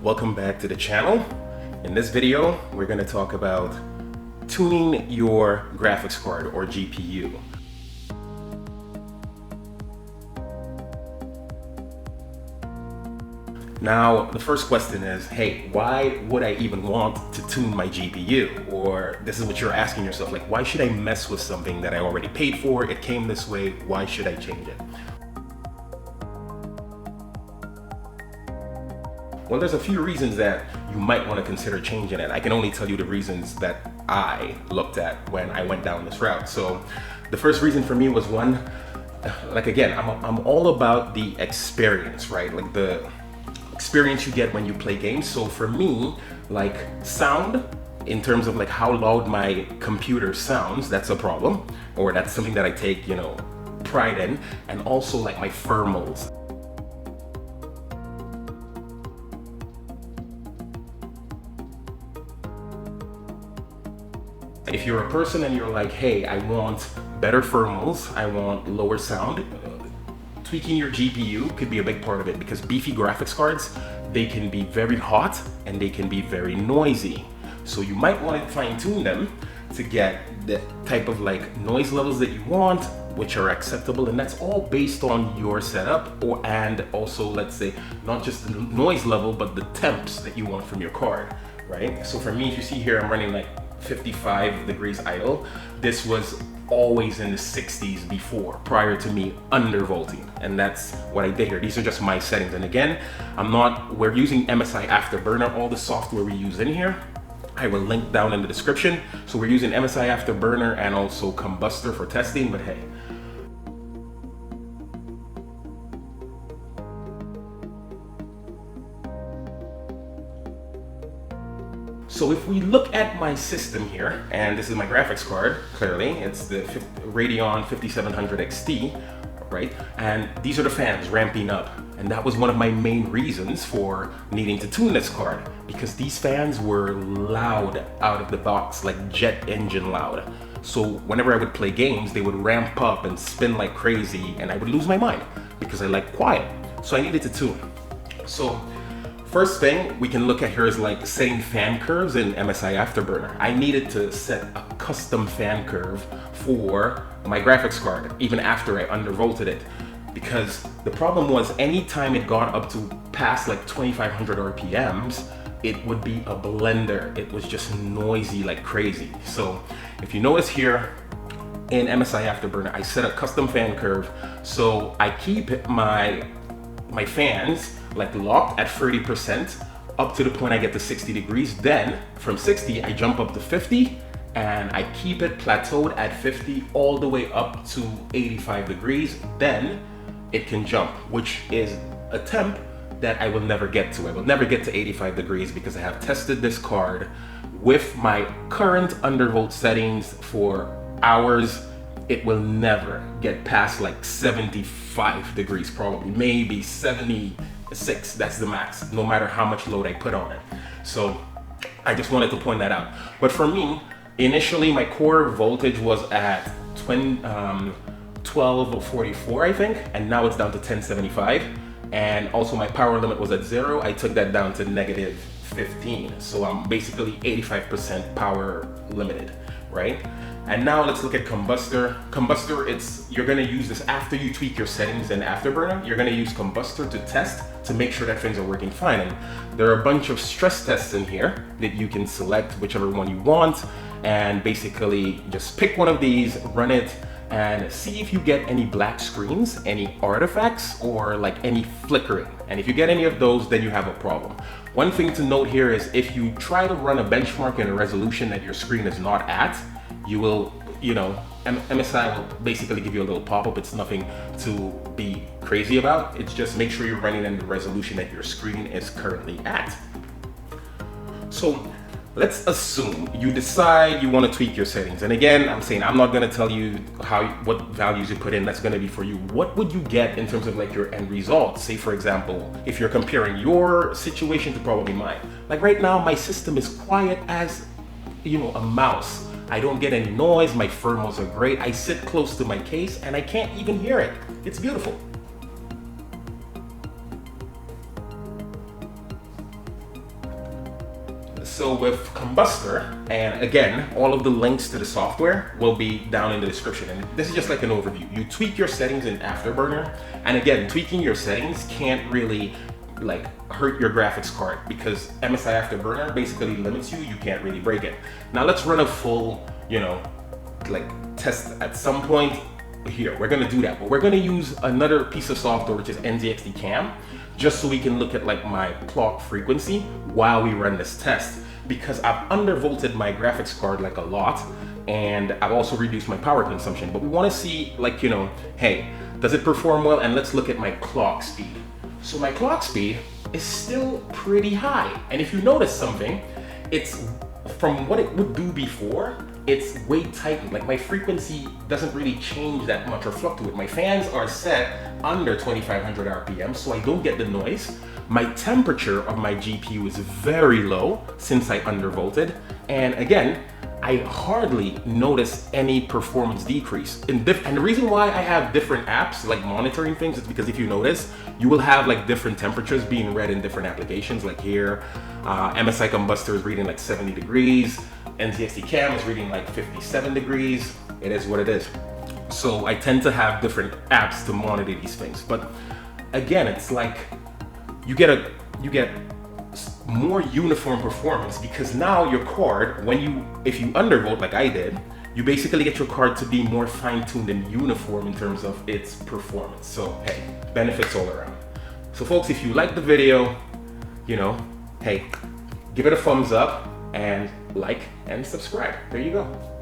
Welcome back to the channel. In this video, we're going to talk about tuning your graphics card or GPU. Now, the first question is, hey, why would I even want to tune my GPU? Or this is what you're asking yourself, like, why should I mess with something that I already paid for? It came this way, why should I change it? Well, there's a few reasons that you might want to consider changing it. I can only tell you the reasons that I looked at when I went down this route. So the first reason for me was one, like again, I'm all about the experience, right? Like the experience you get when you play games. So for me, like sound, in terms of like how loud my computer sounds, that's a problem, or that's something that I take, pride in. And also like my thermals. If you're a person and you're like, hey, I want better thermals, I want lower sound, tweaking your GPU could be a big part of it, because beefy graphics cards, they can be very hot and they can be very noisy. So you might want to fine tune them to get the type of like noise levels that you want, which are acceptable, and that's all based on your setup, and also, let's say, not just the noise level, but the temps that you want from your card, right? So for me, if you see here, I'm running like 55 degrees idle. This was always in the 60s before, prior to me undervolting, and that's what I did here. These are just my settings, and again, we're using MSI Afterburner. All the software we use in here, I will link down in the description. So we're using MSI Afterburner and also Kombuster for testing, but hey. So if we look at my system here, and this is my graphics card, clearly, it's the Radeon 5700 XT, right? And these are the fans ramping up. And that was one of my main reasons for needing to tune this card, because these fans were loud out of the box, like jet engine loud. So whenever I would play games, they would ramp up and spin like crazy, and I would lose my mind because I like quiet. So I needed to tune. So first thing we can look at here is like setting fan curves in MSI Afterburner. I needed to set a custom fan curve for my graphics card, even after I undervolted it, because the problem was anytime it got up to past like 2500 RPMs, it would be a blender. It was just noisy like crazy. So if you notice here in MSI Afterburner, I set a custom fan curve. So I keep my fans like locked at 30% up to the point I get to 60 degrees. Then from 60, I jump up to 50 and I keep it plateaued at 50 all the way up to 85 degrees. Then it can jump, which is a temp that I will never get to. I will never get to 85 degrees because I have tested this card with my current undervolt settings for hours. It will never get past like 75 degrees, probably, maybe 76, that's the max, no matter how much load I put on it. So I just wanted to point that out. But for me, initially my core voltage was at 1244, I think, and now it's down to 1075. And also my power limit was at 0. I took that down to negative 15. So I'm basically 85% power limited, right? And now let's look at Kombuster. Kombuster, you're gonna use this after you tweak your settings in Afterburner. You're gonna use Kombuster to test to make sure that things are working fine. And there are a bunch of stress tests in here that you can select whichever one you want, and basically just pick one of these, run it, and see if you get any black screens, any artifacts, or like any flickering. And if you get any of those, then you have a problem. One thing to note here is if you try to run a benchmark in a resolution that your screen is not at, you will, MSI will basically give you a little pop-up. It's nothing to be crazy about. It's just make sure you're running in the resolution that your screen is currently at. So let's assume you decide you want to tweak your settings. And again, I'm saying I'm not going to tell you what values you put in. That's going to be for you. What would you get in terms of like your end result? Say, for example, if you're comparing your situation to probably mine. Like right now, my system is quiet as, a mouse. I don't get any noise, my thermals are great. I sit close to my case and I can't even hear it. It's beautiful. So with Kombuster, and again, all of the links to the software will be down in the description. And this is just like an overview. You tweak your settings in Afterburner. And again, tweaking your settings can't really like hurt your graphics card because MSI Afterburner basically limits you. You can't really break it. Now let's run a full, you know, like test at some point here. We're gonna do that, but we're gonna use another piece of software, which is NZXT Cam, just so we can look at like my clock frequency while we run this test, because I've undervolted my graphics card like a lot, and I've also reduced my power consumption, but we wanna see like, you know, hey, does it perform well? And let's look at my clock speed. So my clock speed is still pretty high. And if you notice something, it's from what it would do before, it's way tightened. Like my frequency doesn't really change that much or fluctuate. My fans are set under 2500 RPM, so I don't get the noise. My temperature of my GPU is very low since I undervolted. And again, I hardly notice any performance decrease. And the reason why I have different apps like monitoring things is because if you notice, you will have like different temperatures being read in different applications. Like here, MSI Kombuster is reading like 70 degrees. NZXT Cam is reading like 57 degrees. It is what it is. So I tend to have different apps to monitor these things. But again, it's like you get more uniform performance because now your card, if you undervolt like I did, you basically get your card to be more fine-tuned and uniform in terms of its performance. So hey, benefits all around. So folks, if you like the video, you know, hey, give it a thumbs up and like and subscribe. There you go.